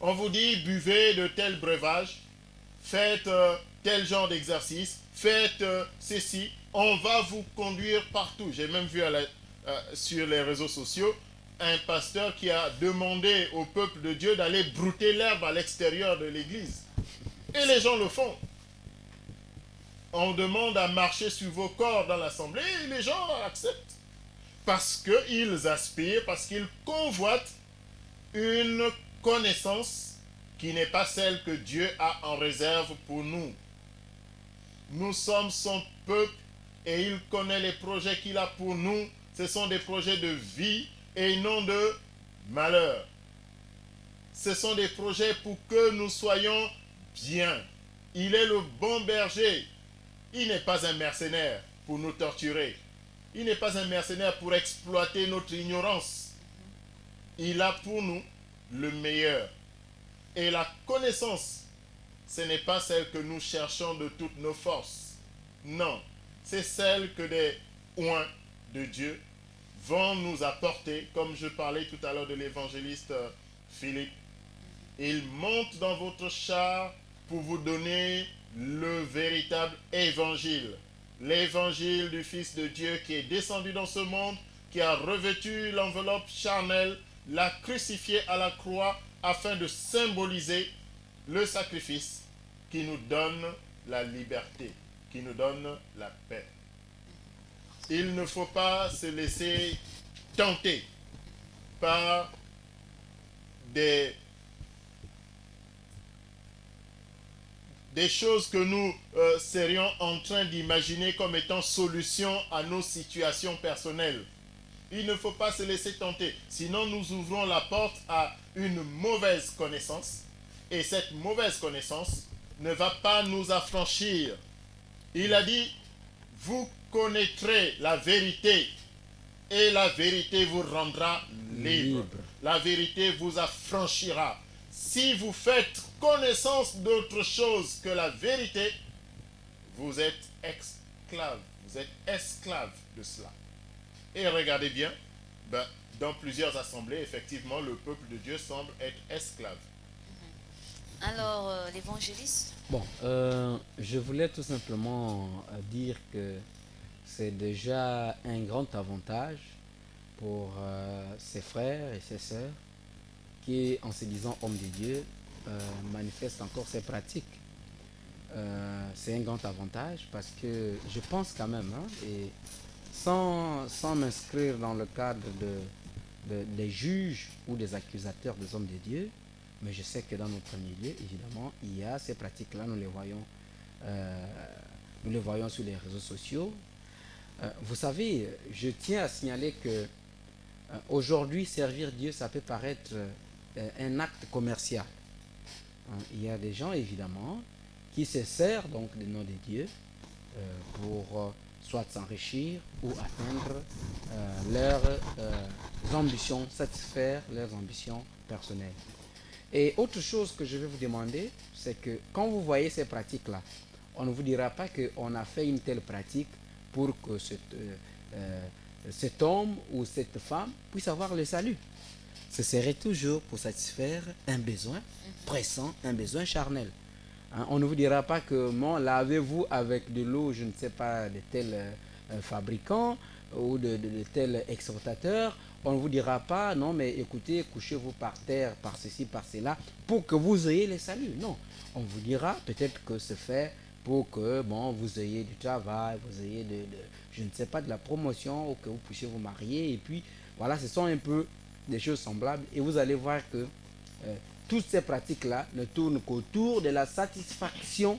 On vous dit, buvez de tel breuvage, faites tel genre d'exercice, faites ceci. On va vous conduire partout. J'ai même vu sur les réseaux sociaux un pasteur qui a demandé au peuple de Dieu d'aller brouter l'herbe à l'extérieur de l'église. Et les gens le font. On demande à marcher sur vos corps dans l'assemblée et les gens acceptent. Parce qu'ils aspirent, parce qu'ils convoitent une connaissance qui n'est pas celle que Dieu a en réserve pour nous. Nous sommes son peuple et il connaît les projets qu'il a pour nous. Ce sont des projets de vie et non de malheur. Ce sont des projets pour que nous soyons bien. Il est le bon berger. Il n'est pas un mercenaire pour nous torturer. Il n'est pas un mercenaire pour exploiter notre ignorance. Il a pour nous le meilleur. Et la connaissance, ce n'est pas celle que nous cherchons de toutes nos forces. Non, c'est celle que des oints de Dieu vont nous apporter, comme je parlais tout à l'heure de l'évangéliste Philippe. Il monte dans votre char pour vous donner le véritable évangile. L'évangile du Fils de Dieu qui est descendu dans ce monde, qui a revêtu l'enveloppe charnelle, l'a crucifié à la croix afin de symboliser le sacrifice qui nous donne la liberté, qui nous donne la paix. Il ne faut pas se laisser tenter par des choses que nous serions en train d'imaginer comme étant solution à nos situations personnelles. Il ne faut pas se laisser tenter, sinon nous ouvrons la porte à une mauvaise connaissance et cette mauvaise connaissance ne va pas nous affranchir. Il a dit, vous connaîtrez la vérité et la vérité vous rendra libre. La vérité vous affranchira. Si vous faites connaissance d'autre chose que la vérité, vous êtes esclave. Vous êtes esclave de cela. Et regardez bien, dans plusieurs assemblées, effectivement, le peuple de Dieu semble être esclave. Alors, l'évangéliste? Bon, je voulais tout simplement dire que c'est déjà un grand avantage pour ses frères et ses sœurs qui, en se disant hommes de Dieu, manifestent encore ces pratiques. C'est un grand avantage parce que je pense quand même, et sans m'inscrire dans le cadre des juges ou des accusateurs des hommes de Dieu, mais je sais que dans notre milieu, évidemment, il y a ces pratiques-là, nous les voyons sur les réseaux sociaux. Vous savez, je tiens à signaler que Aujourd'hui, servir Dieu, ça peut paraître un acte commercial. Il y a des gens, évidemment, qui se servent donc du nom de Dieu pour soit s'enrichir ou atteindre leurs ambitions, satisfaire leurs ambitions personnelles. Et autre chose que je vais vous demander, c'est que quand vous voyez ces pratiques-là, on ne vous dira pas qu'on a fait une telle pratique pour que cet homme ou cette femme puisse avoir le salut. Ce serait toujours pour satisfaire un besoin pressant, un besoin charnel. Hein, on ne vous dira pas que lavez-vous avec de l'eau, je ne sais pas, de tel fabricant ou de tel exhortateur. On ne vous dira pas, non mais écoutez, couchez-vous par terre, par ceci, par cela, pour que vous ayez le salut. Non, on vous dira peut-être que c'est fait pour que vous ayez du travail, vous ayez je ne sais pas, de la promotion, ou que vous puissiez vous marier. Et puis, voilà, ce sont un peu des choses semblables. Et vous allez voir que toutes ces pratiques-là ne tournent qu'autour de la satisfaction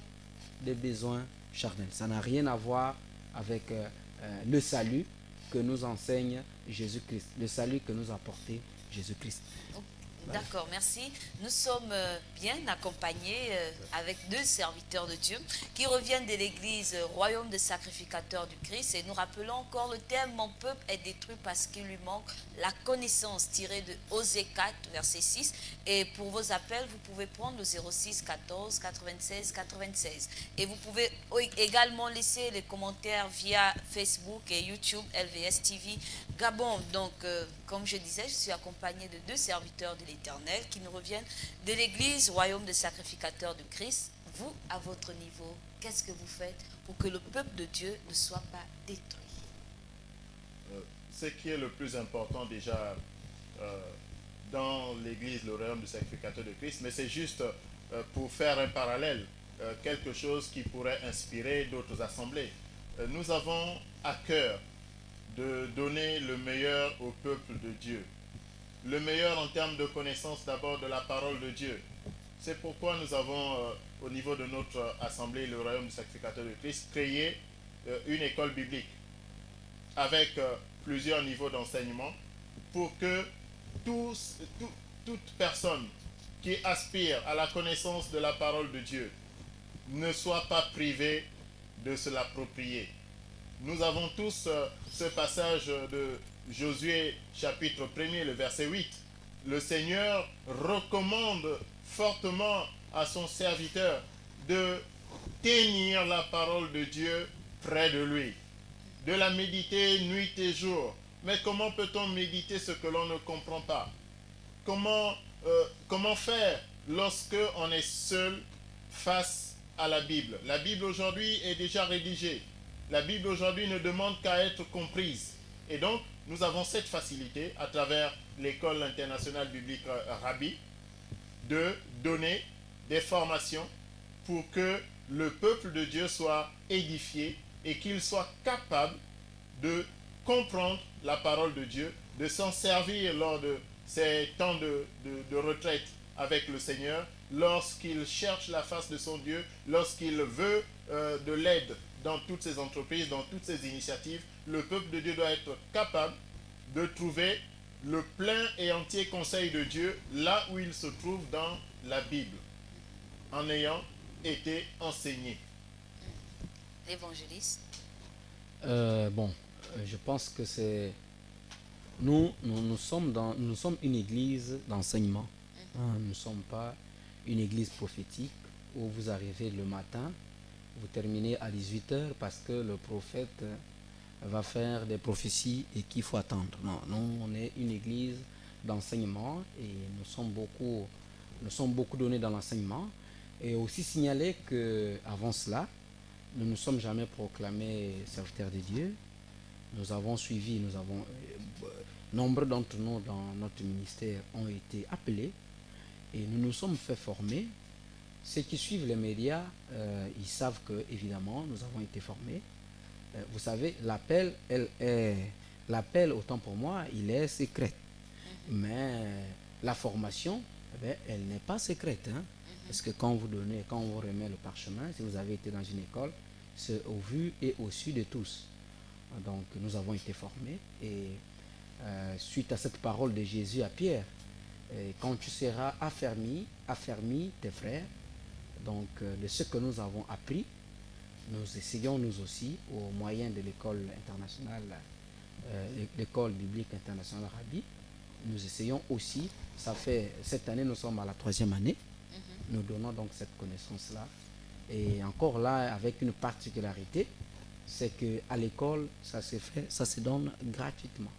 des besoins charnels. Ça n'a rien à voir avec le salut que nous enseigne Jésus-Christ, le salut que nous a apporté Jésus-Christ. D'accord, merci. Nous sommes bien accompagnés avec deux serviteurs de Dieu qui reviennent de l'église Royaume des sacrificateurs du Christ, et nous rappelons encore le thème « Mon peuple est détruit parce qu'il lui manque la connaissance » tiré de Osée 4, verset 6. Et pour vos appels, vous pouvez prendre le 06 14 96 96. Et vous pouvez également laisser les commentaires via Facebook et YouTube LVS TV Gabon. Donc, comme je disais, je suis accompagné de deux serviteurs de l'Éternel qui nous reviennent de l'église Royaume des sacrificateurs de Christ. Vous, à votre niveau, qu'est-ce que vous faites pour que le peuple de Dieu ne soit pas détruit? Ce qui est le plus important déjà dans l'église, le Royaume des sacrificateurs de Christ, mais c'est juste pour faire un parallèle, quelque chose qui pourrait inspirer d'autres assemblées. Nous avons à cœur de donner le meilleur au peuple de Dieu. Le meilleur en termes de connaissance d'abord de la parole de Dieu. C'est pourquoi nous avons, au niveau de notre assemblée, le Royaume du Sacrificateur de Christ, créé une école biblique avec plusieurs niveaux d'enseignement pour que toute personne qui aspire à la connaissance de la parole de Dieu ne soit pas privée de se l'approprier. Nous avons tous ce passage de Josué chapitre 1er, le verset 8. Le Seigneur recommande fortement à son serviteur de tenir la parole de Dieu près de lui, de la méditer nuit et jour. Mais comment peut-on méditer ce que l'on ne comprend pas? Comment faire lorsque on est seul face à la Bible? La Bible aujourd'hui est déjà rédigée. La Bible aujourd'hui ne demande qu'à être comprise. Et donc, nous avons cette facilité, à travers l'école internationale biblique Rabbi, de donner des formations pour que le peuple de Dieu soit édifié et qu'il soit capable de comprendre la parole de Dieu, de s'en servir lors de ces temps de retraite avec le Seigneur, lorsqu'il cherche la face de son Dieu, lorsqu'il veut de l'aide dans toutes ces entreprises, dans toutes ces initiatives. Le peuple de Dieu doit être capable de trouver le plein et entier conseil de Dieu là où il se trouve dans la Bible, en ayant été enseigné. L'évangéliste. Je pense que c'est... Nous sommes une église d'enseignement. Nous ne sommes pas une église prophétique où vous arrivez le matin, vous terminez à 18h parce que le prophète va faire des prophéties et qu'il faut attendre. Non, nous, on est une église d'enseignement et nous sommes beaucoup donnés dans l'enseignement. Et aussi signaler qu'avant cela, nous ne sommes jamais proclamés serviteurs de Dieu. Nous avons suivi, nombre d'entre nous dans notre ministère ont été appelés et nous nous sommes fait former. Ceux qui suivent les médias, ils savent que évidemment nous avons été formés. Vous savez, l'appel autant pour moi, il est secret. Mais la formation, elle n'est pas secrète. Parce que quand on vous remet le parchemin, si vous avez été dans une école, c'est au vu et au su de tous. Donc nous avons été formés et suite à cette parole de Jésus à Pierre. Et quand tu seras affermi tes frères, donc de ce que nous avons appris, nous essayons nous aussi, au moyen de l'école internationale, l'école biblique internationale Rabbi, nous essayons aussi, cette année nous sommes à la 3e année, nous donnons donc cette connaissance-là. Et encore là, avec une particularité, c'est qu'à l'école, ça se donne gratuitement.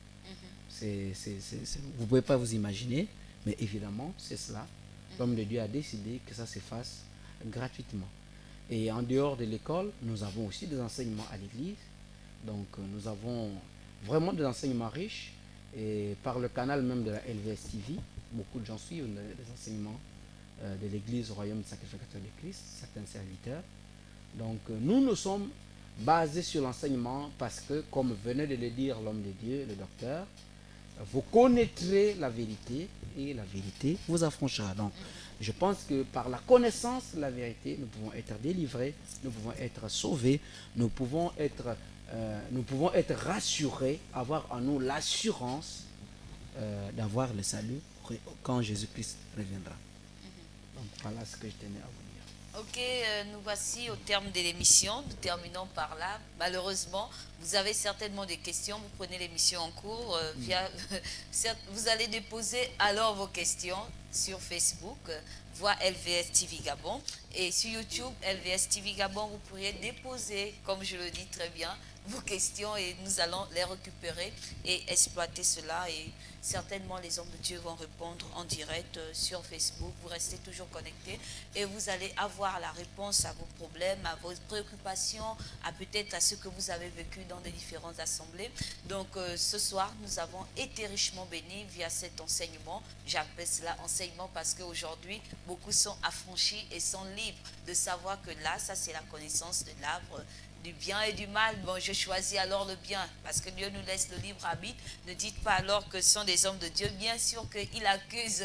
Vous ne pouvez pas vous imaginer, mais évidemment, c'est cela. L'homme de Dieu a décidé que ça se fasse gratuitement. Et en dehors de l'école, nous avons aussi des enseignements à l'église. Donc, nous avons vraiment des enseignements riches. Et par le canal même de la LVS TV, beaucoup de gens suivent les enseignements de l'église au royaume du sacrificateur de Christ, certains serviteurs. Donc, nous sommes basés sur l'enseignement parce que, comme venait de le dire l'homme de Dieu, le docteur, vous connaîtrez la vérité et la vérité vous affranchira. Donc, je pense que par la connaissance de la vérité, nous pouvons être délivrés, nous pouvons être sauvés, nous pouvons être rassurés, avoir en nous l'assurance d'avoir le salut quand Jésus-Christ reviendra. Donc, voilà ce que je tenais à vous dire. Ok, nous voici au terme de l'émission. Nous terminons par là. Malheureusement, vous avez certainement des questions. Vous prenez l'émission en cours. Vous allez déposer alors vos questions sur Facebook, voix LVS TV Gabon. Et sur YouTube, LVS TV Gabon, vous pourriez déposer, comme je le dis très bien, vos questions et nous allons les récupérer et exploiter cela. Et certainement, les hommes de Dieu vont répondre en direct sur Facebook. Vous restez toujours connectés et vous allez avoir la réponse à vos problèmes, à vos préoccupations, à peut-être à ce que vous avez vécu dans des différentes assemblées. Donc, ce soir, nous avons été richement bénis via cet enseignement. J'appelle cela enseignement parce qu'aujourd'hui, beaucoup sont affranchis et sont libres de savoir que là, ça c'est la connaissance de l'arbre du bien et du mal. Bon, je choisis alors le bien parce que Dieu nous laisse le libre arbitre. Ne dites pas alors que ce sont des hommes de Dieu. Bien sûr qu'il accuse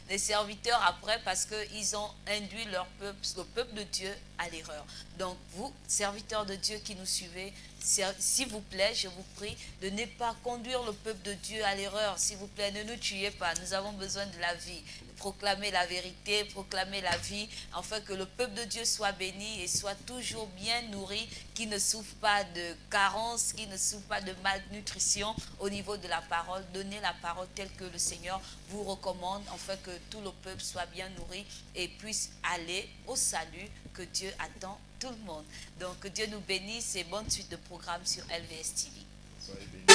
les serviteurs après parce qu'ils ont induit le peuple de Dieu à l'erreur. Donc vous, serviteurs de Dieu qui nous suivez, s'il vous plaît, je vous prie de ne pas conduire le peuple de Dieu à l'erreur. S'il vous plaît, ne nous tuez pas. Nous avons besoin de la vie. Proclamer la vérité, proclamer la vie, afin que le peuple de Dieu soit béni et soit toujours bien nourri, qu'il ne souffre pas de carence, qu'il ne souffre pas de malnutrition au niveau de la parole. Donnez la parole telle que le Seigneur vous recommande, afin que tout le peuple soit bien nourri et puisse aller au salut que Dieu attend tout le monde. Donc que Dieu nous bénisse et bonne suite de programme sur LVS TV. Soyez bénis.